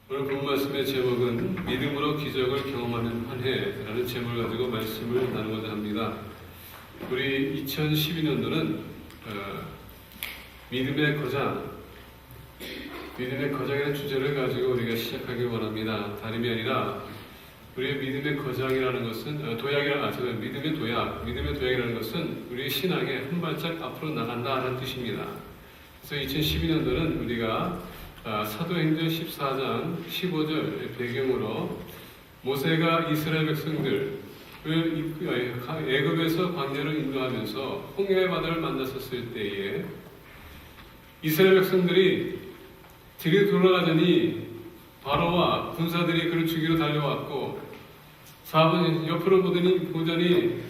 오늘 본 말씀의 제목은 믿음으로 기적을 경험하는 한 해라는 제목을 가지고 말씀을 나누고자 합니다. 우리 2012년도는 믿음의 거장이라는 주제를 가지고 우리가 시작하길 원합니다. 다름이 아니라 우리의 믿음의 거장이라는 것은 믿음의 도약이라는 것은 우리의 신앙에 한 발짝 앞으로 나간다는 뜻입니다. 그래서 2012년도는 우리가 사도행전 14장 15절 배경으로 모세가 이스라엘 백성들을 애굽에서 광야로 인도하면서 홍해 바다를 만났었을 때에 이스라엘 백성들이 뒤로 돌아가더니 바로와 군사들이 그를 죽이러 달려왔고 4분 옆으로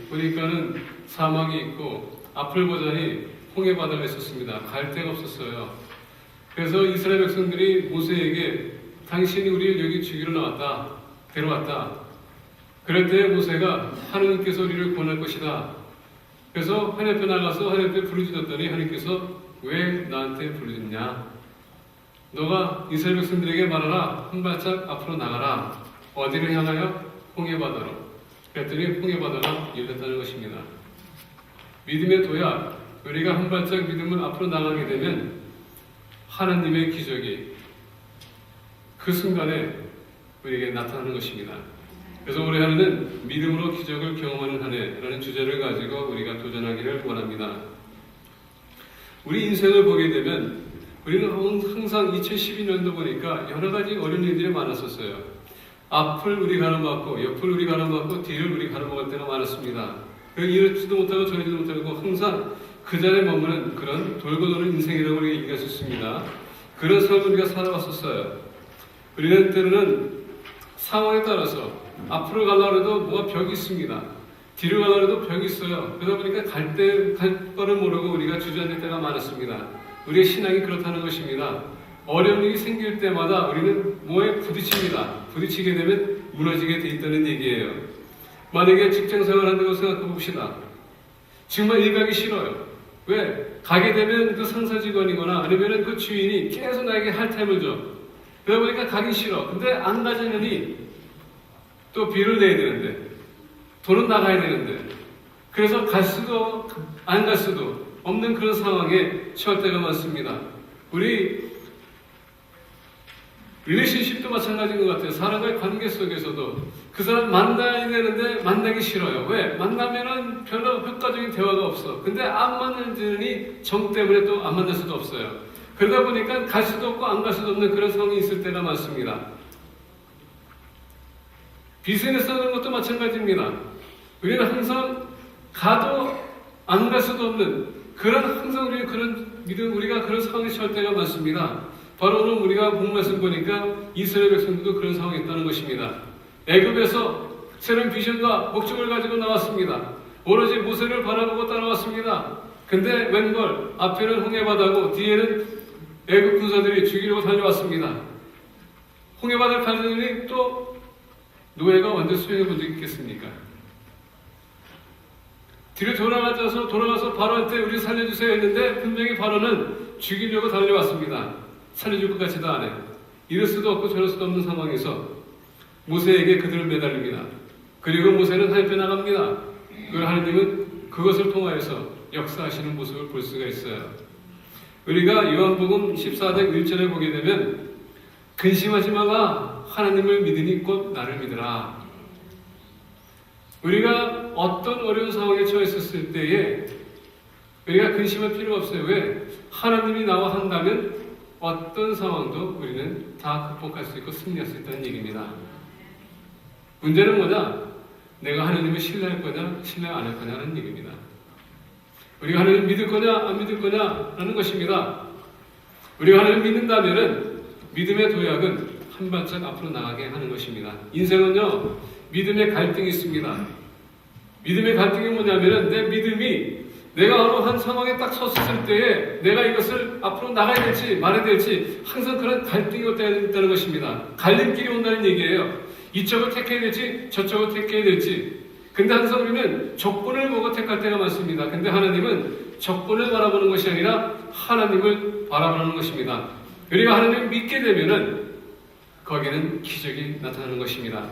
보니까는 사막이 있고 앞을 보자니 홍해 바다가 있었습니다. 갈 데가 없었어요. 그래서 이스라엘 백성들이 모세에게 당신이 우리를 여기 죽이러 데려왔다. 그럴 때 모세가 하나님께서 우리를 구원할 것이다. 그래서 하나님 앞에 나가서 하나님 앞에 부르짖었더니 하나님께서 왜 나한테 부르짖냐? 너가 이스라엘 백성들에게 말하라. 한 발짝 앞으로 나가라. 어디를 향하여? 홍해 바다로. 그랬더니 홍해 바다가 열렸다는 것입니다. 믿음의 도약. 우리가 한 발짝 믿음을 앞으로 나가게 되면 하나님의 기적이 그 순간에 우리에게 나타나는 것입니다. 그래서 올해 한 해는 믿음으로 기적을 경험하는 한 해라는 주제를 가지고 우리가 도전하기를 원합니다. 우리 인생을 보게 되면 우리는 항상 2012년도 보니까 여러 가지 어려운 일들이 많았었어요. 앞을 우리 가로막고 옆을 우리 가로막고 뒤를 우리 가로막을 때가 많았습니다. 이렇지도 못하고 저러지도 못하고 항상 그 자리에 머무는 그런 돌고 도는 인생이라고 우리가 얘기할 수 있습니다. 그런 삶을 우리가 살아왔었어요. 우리는 때로는 상황에 따라서 앞으로 가려고 해도 뭐가 벽이 있습니다. 뒤로 가려고 해도 벽이 있어요. 그러다 보니까 갈 거를 모르고 우리가 주저앉을 때가 많았습니다. 우리의 신앙이 그렇다는 것입니다. 어려운 일이 생길 때마다 우리는 뭐에 부딪힙니다. 부딪히게 되면 무너지게 돼 있다는 얘기예요. 만약에 직장생활 한다고 생각해 봅시다. 정말 일 가기 싫어요. 왜? 가게 되면 그 상사 직원이거나 아니면 그 주인이 계속 나에게 할템을 줘. 그러다 보니까 가기 싫어. 근데 안 가자느니 또 비를 내야 되는데 돈은 나가야 되는데 그래서 갈 수도 안 갈 수도 없는 그런 상황에 처할 때가 많습니다. 우리 릴레이션십도 마찬가지인 것 같아요. 사람과의 관계 속에서도 그 사람 만나야 되는데 만나기 싫어요. 왜? 만나면은 별로 효과적인 대화가 없어. 근데 안 만나니 정 때문에 또 안 만날 수도 없어요. 그러다 보니까 갈 수도 없고 안 갈 수도 없는 그런 상황이 있을 때가 많습니다. 비즈니스 하는 것도 마찬가지입니다. 우리는 항상 가도 안 갈 수도 없는 항상 우리가 그런 상황에 처할 때가 많습니다. 바로 오늘 우리가 본 말씀 보니까 이스라엘 백성들도 그런 상황이 있다는 것입니다. 애굽에서 새로운 비전과 목적을 가지고 나왔습니다. 오로지 모세를 바라보고 따라왔습니다. 근데 웬걸 앞에는 홍해바다고 뒤에는 애굽 군사들이 죽이려고 달려왔습니다. 홍해바다를 가려니 또 노예가 완전 수행해 본 적이 있겠습니까? 뒤로 돌아가서 바로한테 우리 살려주세요 했는데 분명히 바로는 죽이려고 달려왔습니다. 살려줄 것 같지도 않아요. 이럴 수도 없고 저럴 수도 없는 상황에서 모세에게 그들을 매달립니다. 그리고 모세는 하나님 앞에 나갑니다. 하나님은 그것을 통하여서 역사하시는 모습을 볼 수가 있어요. 우리가 요한복음 14장 1절에 보게 되면 근심하지 마라. 하나님을 믿으니 곧 나를 믿으라. 우리가 어떤 어려운 상황에 처했었을 때에 우리가 근심할 필요가 없어요. 왜? 하나님이 나와 한다면 어떤 상황도 우리는 다 극복할 수 있고 승리할 수 있다는 얘기입니다. 문제는 뭐냐? 내가 하나님을 신뢰할 거냐, 신뢰 안 할 거냐는 얘기입니다. 우리가 하나님을 믿을 거냐, 안 믿을 거냐라는 것입니다. 우리가 하나님을 믿는다면 믿음의 도약은 한 발짝 앞으로 나가게 하는 것입니다. 인생은요, 믿음의 갈등이 있습니다. 믿음의 갈등이 뭐냐면은 내 믿음이 내가 어느 한 상황에 딱 섰을 때에 내가 이것을 앞으로 나가야 될지 말아야 될지 항상 그런 갈등이 있다는 것입니다. 갈림길이 온다는 얘기예요. 이쪽을 택해야 될지 저쪽을 택해야 될지. 근데 항상 우리는 조건을 보고 택할 때가 많습니다. 근데 하나님은 조건을 바라보는 것이 아니라 하나님을 바라보는 것입니다. 우리가 하나님을 믿게 되면은 거기는 기적이 나타나는 것입니다.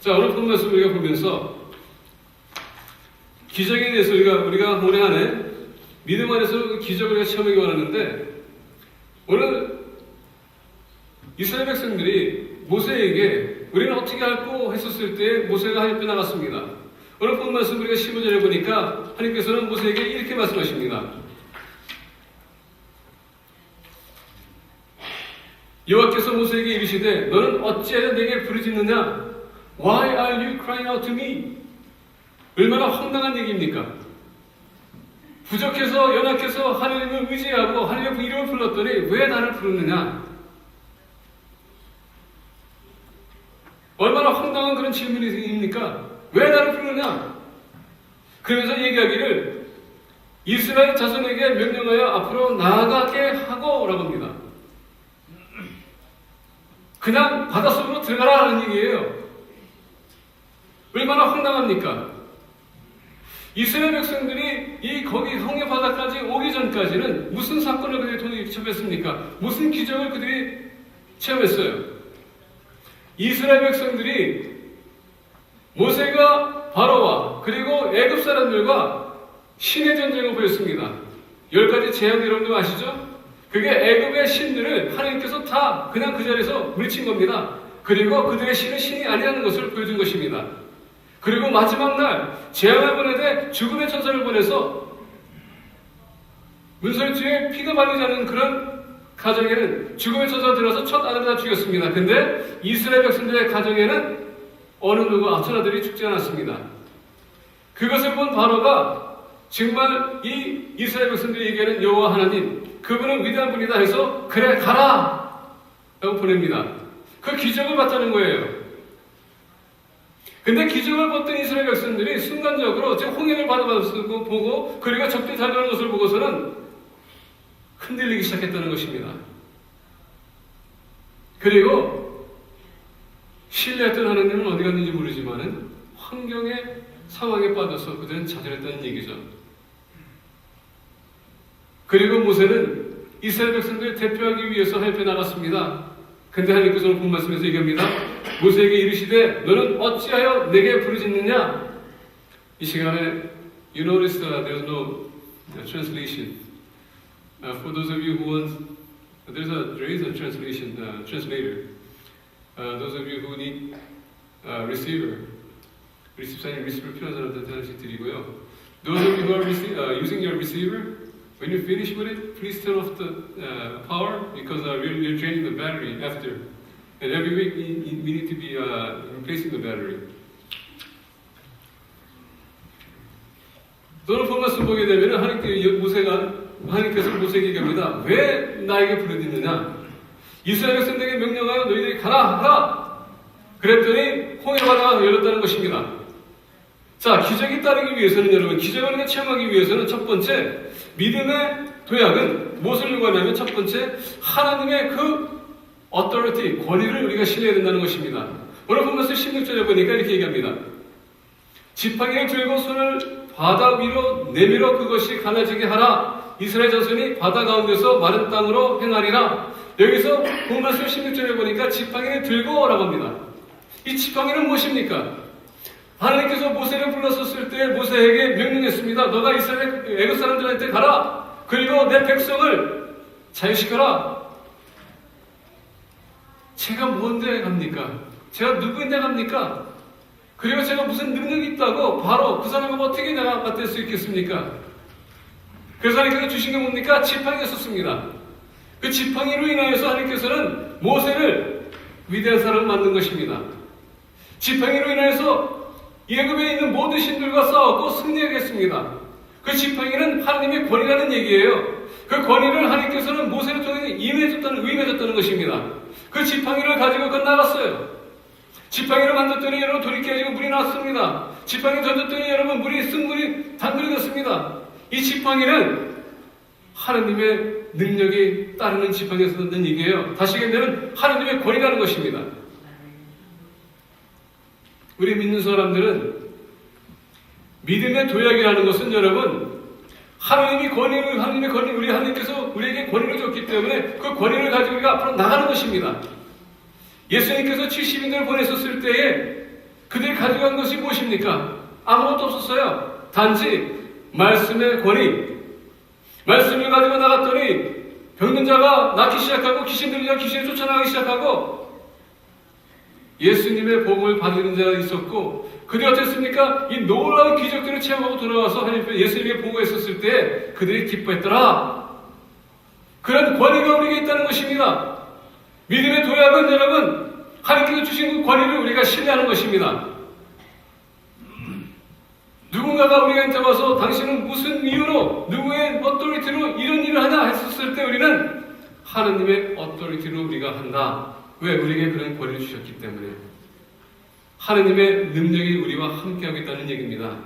자, 오늘 본 말씀 우리가 보면서 기적에 대해서 우리가 올해 안에 믿음 안에서 기적을 우리가 체험하기 원하는데, 오늘 이스라엘 백성들이 모세에게 우리는 어떻게 할고 했었을 때 모세가 하나님께 나갔습니다. 오늘 본 말씀 우리가 15절에 보니까 하나님께서는 모세에게 이렇게 말씀하십니다. 여호와께서 모세에게 이르시되 너는 어찌하여 내게 부르짖느냐? Why are you crying out to me? 얼마나 황당한 얘기입니까? 부족해서 연약해서 하나님을 의지하고 하나님의 이름을 불렀더니 왜 나를 부르느냐? 얼마나 황당한 그런 질문입니까? 왜 나를 부르느냐? 그러면서 얘기하기를 이스라엘 자손에게 명령하여 앞으로 나아가게 하고 라고 합니다. 그냥 바닷속으로 들어가라 하는 얘기예요. 얼마나 황당합니까? 이스라엘 백성들이 거기 홍해 바다까지 오기 전까지는 무슨 사건을 그들이 접했습니까? 무슨 기적을 그들이 체험했어요? 이스라엘 백성들이 모세가 바로와 그리고 애굽 사람들과 신의 전쟁을 벌였습니다. 10가지 재앙 여러분들 아시죠? 그게 애굽의 신들을 하나님께서 다 그냥 그 자리에서 물리친 겁니다. 그리고 그들의 신은 신이 아니라는 것을 보여준 것입니다. 그리고 마지막 날 재앙을 보내되 죽음의 천사를 보내서 문설주에 피가 발리지 않는 그런 가정에는 죽음의 천사가 들어서 첫 아들을 다 죽였습니다. 근데 이스라엘 백성들의 가정에는 어느 누구 아처나들이 죽지 않았습니다. 그것을 본 바로가 정말 이 이스라엘 백성들이 얘기하는 여호와 하나님, 그분은 위대한 분이다 해서 그래 가라 라고 보냅니다. 그 기적을 봤다는 거예요. 근데 기적을 봤던 이스라엘 백성들이 순간적으로 제 홍해를 바라보고 보고 그리고 적들이 달려오는 것을 보고서는 흔들리기 시작했다는 것입니다. 그리고 신뢰했던 하나님은 어디 갔는지 모르지만은 환경의 상황에 빠져서 그들은 좌절했다는 얘기죠. 그리고 모세는 이스라엘 백성들을 대표하기 위해서 하나님께 나갔습니다. 근데 하나님께서 오늘 본 말씀에서 얘기합니다. 모세에게 이르시되 너는 어찌하여 내게 부르짖느냐? 이 시간에 you notice there's no translation. For those of you who want, there is a translation translator. Those of you who need receiver 필요한 사람들한테 하나씩 드리고요. Those of you who are using your receiver, when you finish with it, please turn off the power because we're draining the battery after. And every week we need to be replacing the battery. 오늘 본 말씀 보게 되면 하나님께서 모세에게 얘기합니다. 왜 나에게 부르짖느냐? 이스라엘 백성에게 명령하여 너희들이 가라! 그랬더니 홍해 바다가 열렸다는 것입니다. 자, 기적이 따르기 위해서는 여러분, 기적을 체험하기 위해서는 첫 번째, 믿음의 도약은 무엇을 요구하냐면 첫 번째, 하나님의 그 authority, 권위를 우리가 신뢰해야 된다는 것입니다. 오늘 보면서 16절에 보니까 이렇게 얘기합니다. 지팡이를 들고 손을 바다 위로 내밀어 그것이 갈라지게 하라. 이스라엘 자손이 바다 가운데서 마른 땅으로 행하리라. 여기서 본 말씀 16절에 보니까 지팡이를 들고 라고 합니다. 이 지팡이는 무엇입니까? 하나님께서 모세를 불렀었을 때 모세에게 명령했습니다. 너가 이스라엘 애굽 사람들한테 가라. 그리고 내 백성을 자유시켜라. 제가 뭔데 갑니까? 제가 누구인데 갑니까? 그리고 제가 무슨 능력이 있다고 바로 그 사람을 어떻게 내가 맞댈 수 있겠습니까? 그래서 하나님께서 주신 게 뭡니까? 지팡이였었습니다. 그 지팡이로 인하여서 하나님께서는 모세를 위대한 사람을 만든 것입니다. 지팡이로 인하여서 애굽에 있는 모든 신들과 싸웠고 승리하게 했습니다. 그 지팡이는 하나님의 권위라는 얘기예요. 그 권위를 하나님께서는 모세를 통해 위임해줬다는 것입니다. 그 지팡이를 가지고 나갔어요. 지팡이를 만졌더니 여러분 돌이 깨지고 물이 나왔습니다. 지팡이를 던졌더니 여러분 쓴물이 단들어졌습니다. 이 지팡이는 하나님의 능력이 따르는 지팡이에서 듣는 얘기예요. 다시 얘기하면 하나님의 권위라는 것입니다. 우리 믿는 사람들은 믿음의 도약이라는 것은 여러분 하나님의 권위, 우리 하나님께서 우리에게 권위를 줬기 때문에 그 권위를 가지고 우리가 앞으로 나가는 것입니다. 예수님께서 70인들을 보내셨을 때에 그들이 가져간 것이 무엇입니까? 아무것도 없었어요. 단지 말씀의 권위. 말씀을 가지고 나갔더니 병든 자가 낫기 시작하고 귀신 들린 자가 귀신을 쫓아나가기 시작하고 예수님의 복음을 받는 자가 있었고 그들이 어땠습니까? 이 놀라운 기적들을 체험하고 돌아와서 하나님 예수님에게 보고했었을 때 그들이 기뻐했더라. 그런 권위가 우리에게 있다는 것입니다. 믿음의 도약은 여러분 하나님께서 주신 그 권위를 우리가 신뢰하는 것입니다. 누군가가 우리한테 와서 당신은 무슨 이유로 누구의 어토리티로 이런 일을 하냐 했었을 때 우리는 하나님의 어토리티로 우리가 한다. 왜? 우리에게 그런 권위를 주셨기 때문에. 하나님의 능력이 우리와 함께 하겠다는 얘기입니다.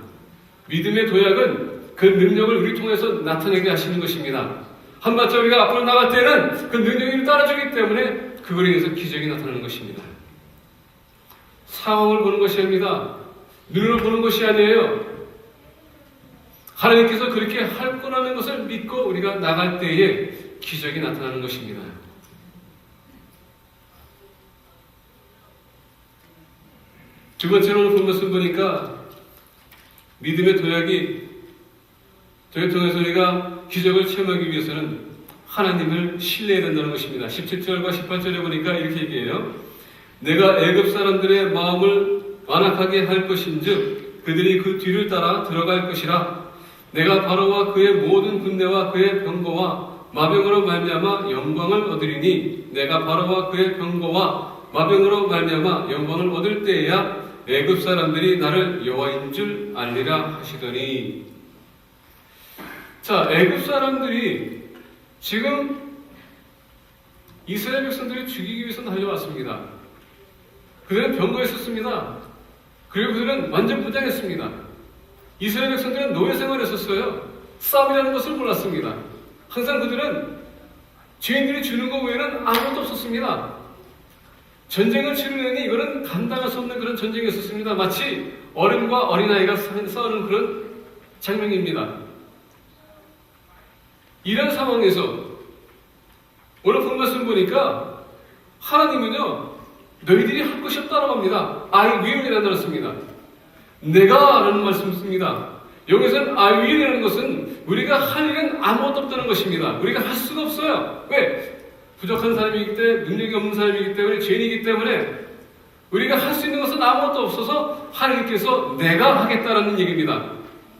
믿음의 도약은 그 능력을 우리 통해서 나타내게 하시는 것입니다. 한 발짝 우리가 앞으로 나갈 때는 그 능력이 따라주기 때문에 그걸로 인해서 기적이 나타나는 것입니다. 상황을 보는 것이 아닙니다. 눈으로 보는 것이 아니에요. 하나님께서 그렇게 할 거라는 것을 믿고 우리가 나갈 때에 기적이 나타나는 것입니다. 두 번째로 오늘 본 것을 보니까 믿음의 도약이 저희 통해서 우리가 기적을 체험하기 위해서는 하나님을 신뢰해야 된다는 것입니다. 17절과 18절에 보니까 이렇게 얘기해요. 내가 애굽 사람들의 마음을 완악하게 할 것인즉 그들이 그 뒤를 따라 들어갈 것이라. 내가 바로와 그의 모든 군대와 그의 병거와 마병으로 말미암아 영광을 얻으리니 내가 바로와 그의 병거와 마병으로 말미암아 영광을 얻을 때에야 애굽 사람들이 나를 여호와인 줄 알리라 하시더니. 자, 애굽 사람들이 지금 이스라엘 백성들을 죽이기 위해서 달려왔습니다. 그들은 병거했었습니다. 그리고 그들은 완전 부장했습니다. 이스라엘 백성들은 노예 생활을 했었어요. 싸움이라는 것을 몰랐습니다. 항상 그들은 죄인들이 주는 것 외에는 아무것도 없었습니다. 전쟁을 치르려니 이거는 감당할 수 없는 그런 전쟁이었습니다. 마치 어른과 어린아이가 싸우는 그런 장면입니다. 이런 상황에서 오늘 본 말씀 보니까 하나님은요 너희들이 할 것이 없다라고 합니다. I will이라는 단어를 씁니다. 내가 라는 말씀을 씁니다. 여기서는 I will이라는 것은 우리가 할 일은 아무것도 없다는 것입니다. 우리가 할 수가 없어요. 왜? 부족한 사람이기 때문에, 능력이 없는 사람이기 때문에, 죄인이기 때문에 우리가 할 수 있는 것은 아무것도 없어서 하나님께서 내가 하겠다라는 얘기입니다.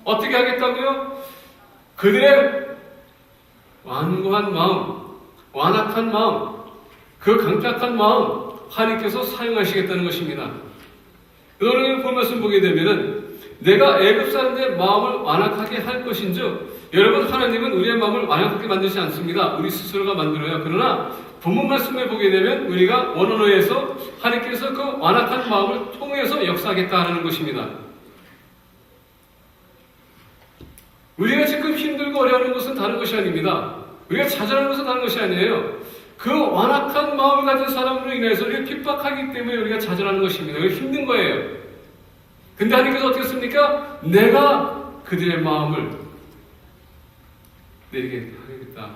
어떻게 하겠다고요? 그들의 완고한 마음, 완악한 마음, 그 강팍한 마음 하나님께서 사용하시겠다는 것입니다. 오늘 본 말씀 보게 되면은 내가 애굽 사람들의 마음을 완악하게 할 것인즉, 여러분 하나님은 우리의 마음을 완악하게 만들지 않습니다. 우리 스스로가 만들어요. 그러나 본문 말씀을 보게 되면 우리가 원어로에서 하나님께서 그 완악한 마음을 통해서 역사하겠다는 것입니다. 우리가 지금 힘들고 어려워하는 것은 다른 것이 아닙니다. 우리가 좌절하는 것은 다른 것이 아니에요. 그 완악한 마음을 가진 사람으로 인해서 우리가 핍박하기 때문에 우리가 좌절하는 것입니다. 우리가 힘든 거예요. 근데 하나님께서 어떻게 했습니까? 내가 그들의 마음을 내리게 하겠다.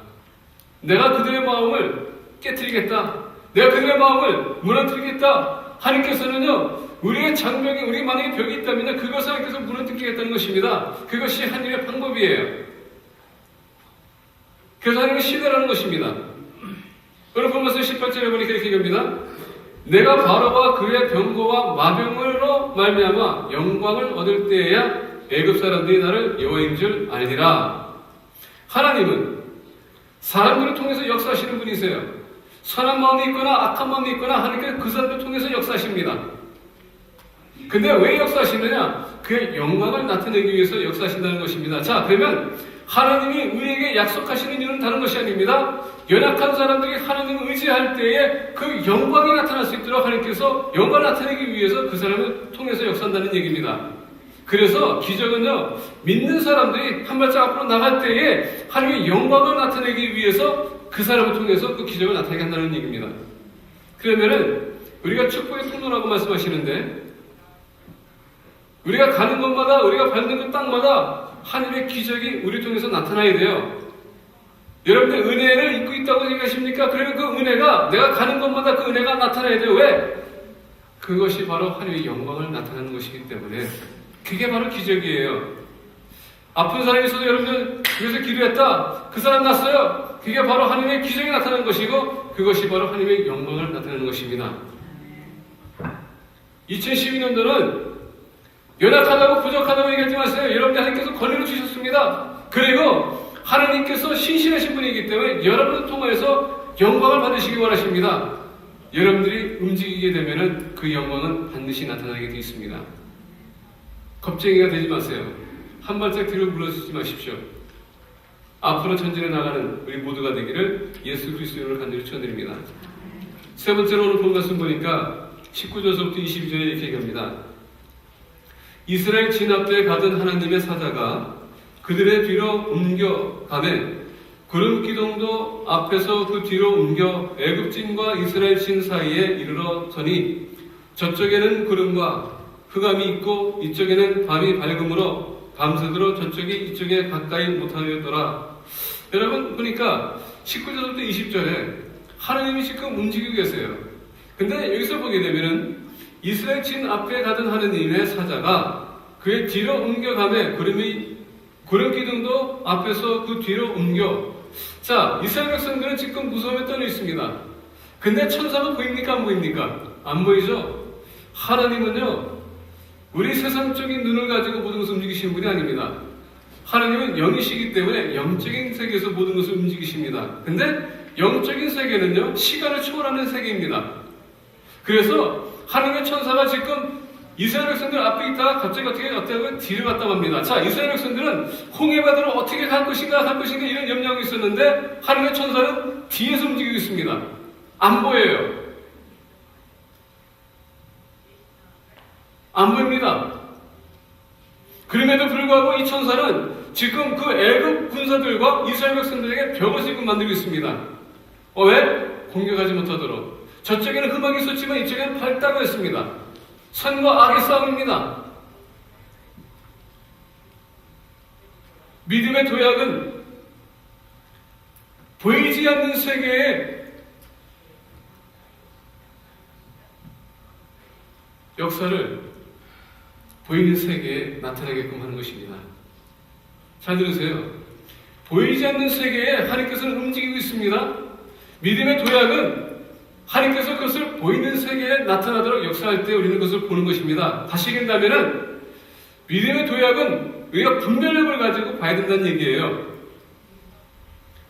내가 그들의 마음을 깨트리겠다. 내가 그들의 마음을 무너뜨리겠다. 하나님께서는요, 우리의 장벽이, 우리 만약에 벽이 있다면 그것을 하나님께서 무너뜨리겠다는 것입니다. 그것이 하나님의 방법이에요. 그래서 하나님을 신뢰하는 것입니다. 오늘 보면서 18절에 보니까 이렇게 얘기합니다. 내가 바로와 그의 병거와 마병으로 말미암아 영광을 얻을 때에야 애굽 사람들이 나를 여호와인 줄 알리라. 하나님은 사람들을 통해서 역사하시는 분이세요. 선한 마음이 있거나 악한 마음이 있거나 하나님께서 그 사람들을 통해서 역사하십니다. 근데 왜 역사하시느냐? 그의 영광을 나타내기 위해서 역사하신다는 것입니다. 자, 그러면 하나님이 우리에게 약속하시는 이유는 다른 것이 아닙니다. 연약한 사람들이 하나님을 의지할 때에 그 영광이 나타날 수 있도록 하나님께서 영광을 나타내기 위해서 그 사람을 통해서 역사한다는 얘기입니다. 그래서 기적은요, 믿는 사람들이 한 발짝 앞으로 나갈 때에 하나님의 영광을 나타내기 위해서 그 사람을 통해서 그 기적을 나타내게 한다는 얘기입니다. 그러면은 우리가 축복의 통로라고 말씀하시는데, 우리가 가는 곳마다, 우리가 밟는 그 땅마다 하나님의 기적이 우리 통해서 나타나야 돼요. 여러분들 은혜를 입고 있다고 생각하십니까? 그러면 그 은혜가 내가 가는 곳마다 그 은혜가 나타나야 돼요. 왜? 그것이 바로 하나님의 영광을 나타내는 것이기 때문에 그게 바로 기적이에요. 아픈 사람이 있어도 여러분들 그래서 기도했다. 그 사람 났어요. 그게 바로 하나님의 기적이 나타나는 것이고 그것이 바로 하나님의 영광을 나타내는 것입니다. 2012년도는 연약하다고 부족하다고 얘기하지 마세요. 여러분들 하나님께서 권위를 주셨습니다. 그리고 하나님께서 신실하신 분이기 때문에 여러분을 통해서 영광을 받으시기 원하십니다. 여러분들이 움직이게 되면 그 영광은 반드시 나타나게 되어 있습니다. 겁쟁이가 되지 마세요. 한 발짝 뒤로 물러서지 마십시오. 앞으로 전진해 나가는 우리 모두가 되기를 예수 그리스도의 이름으로 간절히 축원드립니다. 세 번째로 오늘 본 말씀 보니까 19절부터 22절에 이렇게 얘기합니다. 이스라엘 진압대에 가던 하나님의 사자가 그들의 뒤로 옮겨가매 구름 기둥도 앞에서 그 뒤로 옮겨 애굽진과 이스라엘 진 사이에 이르러서니 저쪽에는 구름과 흑암이 있고 이쪽에는 밤이 밝음으로 밤새도록 저쪽이 이쪽에 가까이 못하였더라. 여러분 보니까 19절부터 20절에 하나님이 지금 움직이고 계세요. 근데 여기서 보게 되면은 이스라엘 진 앞에 가던 하나님의 사자가 그의 뒤로 옮겨가매 구름 기둥도 앞에서 그 뒤로 옮겨. 자, 이스라엘 백성들은 지금 무서움에 떨려 있습니다. 근데 천사가 보입니까? 안 보입니까? 안 보이죠? 하나님은요, 우리 세상적인 눈을 가지고 모든 것을 움직이시는 분이 아닙니다. 하나님은 영이시기 때문에 영적인 세계에서 모든 것을 움직이십니다. 근데 영적인 세계는요, 시간을 초월하는 세계입니다. 그래서 하나님의 천사가 지금 이스라엘 백성들 앞에 있다가 갑자기 어떻게 뒤를 갔다 갑니다. 자, 이스라엘 백성들은 홍해바다로 어떻게 갈 것인가 이런 염려하고 있었는데 하나님의 천사는 뒤에서 움직이고 있습니다. 안 보여요. 안 보입니다. 그럼에도 불구하고 이 천사는 지금 그 애굽 군사들과 이스라엘 백성들에게 벽을 지금 만들고 있습니다. 왜? 공격하지 못하도록. 저쪽에는 흠악이 있었지만 이쪽에는 밝다고 했습니다. 선과 악의 싸움입니다. 믿음의 도약은 보이지 않는 세계에 역사를 보이는 세계에 나타내게끔 하는 것입니다. 잘 들으세요. 보이지 않는 세계에 하나님께서는 움직이고 있습니다. 믿음의 도약은 하나님께서 그것을 보이는 세계에 나타나도록 역사할 때 우리는 그것을 보는 것입니다. 다시 얘기한다면 믿음의 도약은 우리가 분별력을 가지고 봐야 된다는 얘기예요.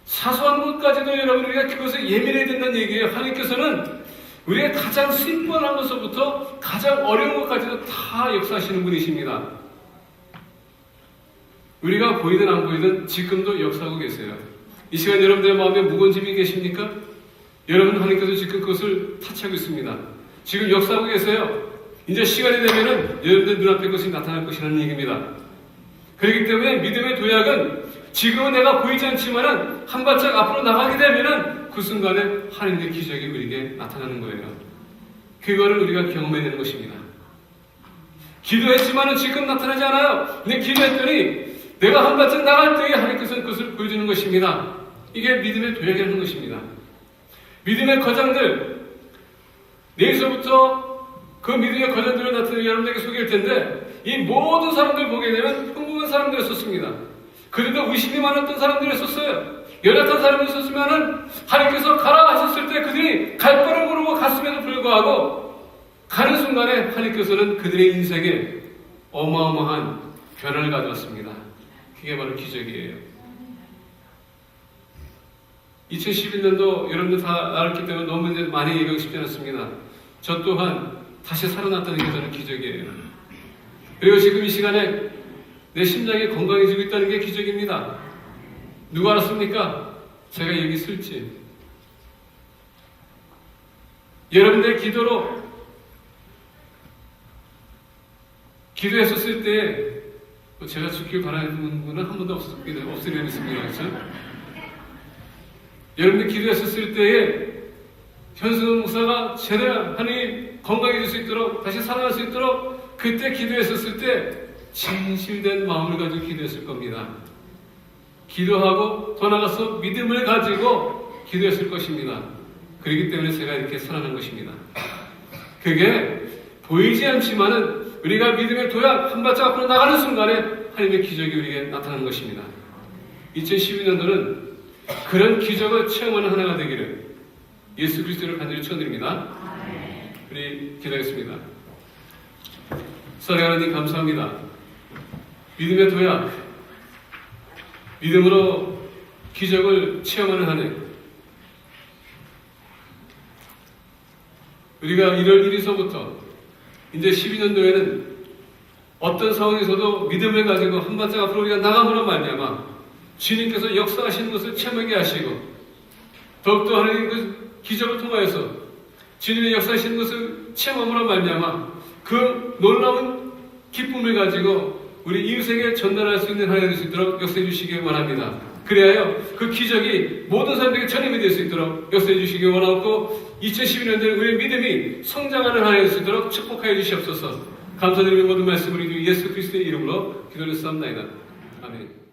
사소한 것까지도 여러분 우리가 그것에 예민해야 된다는 얘기예요. 하나님께서는 우리의 가장 심플한 것부터 가장 어려운 것까지도 다 역사하시는 분이십니다. 우리가 보이든 안 보이든 지금도 역사하고 계세요. 이 시간 여러분들의 마음에 무거운 짐이 계십니까? 여러분 하나님께서 지금 그것을 타치하고 있습니다. 지금 역사하고 계세요. 이제 시간이 되면은 여러분들 눈앞에 그것이 나타날 것이라는 얘기입니다. 그렇기 때문에 믿음의 도약은 지금은 내가 보이지 않지만은 한 발짝 앞으로 나가게 되면은 그 순간에 하나님의 기적이 우리에게 나타나는 거예요. 그거를 우리가 경험해내는 것입니다. 기도했지만은 지금 나타나지 않아요. 근데 기도했더니 내가 한 발짝 나갈 때에 하나님께서는 그것을 보여주는 것입니다. 이게 믿음의 도약이라는 것입니다. 믿음의 거장들, 내일서부터 그 믿음의 거장들을 나타내는 여러분에게 소개할 텐데 이 모든 사람들 보게 되면 흥분한 사람들이었습니다. 그래도 의심이 많았던 사람들이었어요. 연약한 사람이었으면은 하나님께서 가라 하셨을 때 그들이 갈 바를 모르고 갔음에도 불구하고 가는 순간에 하나님께서는 그들의 인생에 어마어마한 변화를 가져왔습니다. 그게 바로 기적이에요. 2011년도 여러분들 다 알았기 때문에 너무 이제 많이 얘기하고 싶지 않습니다. 저 또한 다시 살아났다는 게 저는 기적이에요. 그리고 지금 이 시간에 내 심장이 건강해지고 있다는 게 기적입니다. 누가 알았습니까? 제가 여기 있을지. 여러분들의 기도로 기도했었을 때 제가 죽길 바라는 분은 한 번도 없으려 믿습니다. 그렇죠? 여러분들 기도했었을 때에 현승훈 목사가 제대로 하나님 건강해질 수 있도록 다시 살아날 수 있도록 그때 기도했었을 때 진실된 마음을 가지고 기도했을 겁니다. 기도하고 더 나아가서 믿음을 가지고 기도했을 것입니다. 그렇기 때문에 제가 이렇게 선언한 것입니다. 그게 보이지 않지만은 우리가 믿음의 도약 한 발짝 앞으로 나가는 순간에 하나님의 기적이 우리에게 나타나는 것입니다. 2012년도는 그런 기적을 체험하는 하나가 되기를 예수 그리스도를 간절히 축원드립니다. 우리 기도하겠습니다. 사랑하는 하나님 감사합니다. 믿음의 도약, 믿음으로 기적을 체험하는 하나님, 우리가 1월 1일서부터 이제 12년도에는 어떤 상황에서도 믿음을 가지고 한 발짝 앞으로 우리가 나감으로 말미암아 주님께서 역사하시는 것을 체험하게 하시고 더욱더 하나님 그 기적을 통하여서 주님의 역사하시는 것을 체험함으로 말미암아 그 놀라운 기쁨을 가지고 우리 이웃에게 전달할 수 있는 하나님 될 수 있도록 역사해 주시기 원합니다. 그래야 그 기적이 모든 사람들에게 전염이 될 수 있도록 역사해 주시기 원하고 2012년도에 우리의 믿음이 성장하는 하나님 될 수 있도록 축복하여 주시옵소서. 감사드리며 모든 말씀을 우리 주 예수 그리스도의 이름으로 기도를 쌉나이다. 아멘.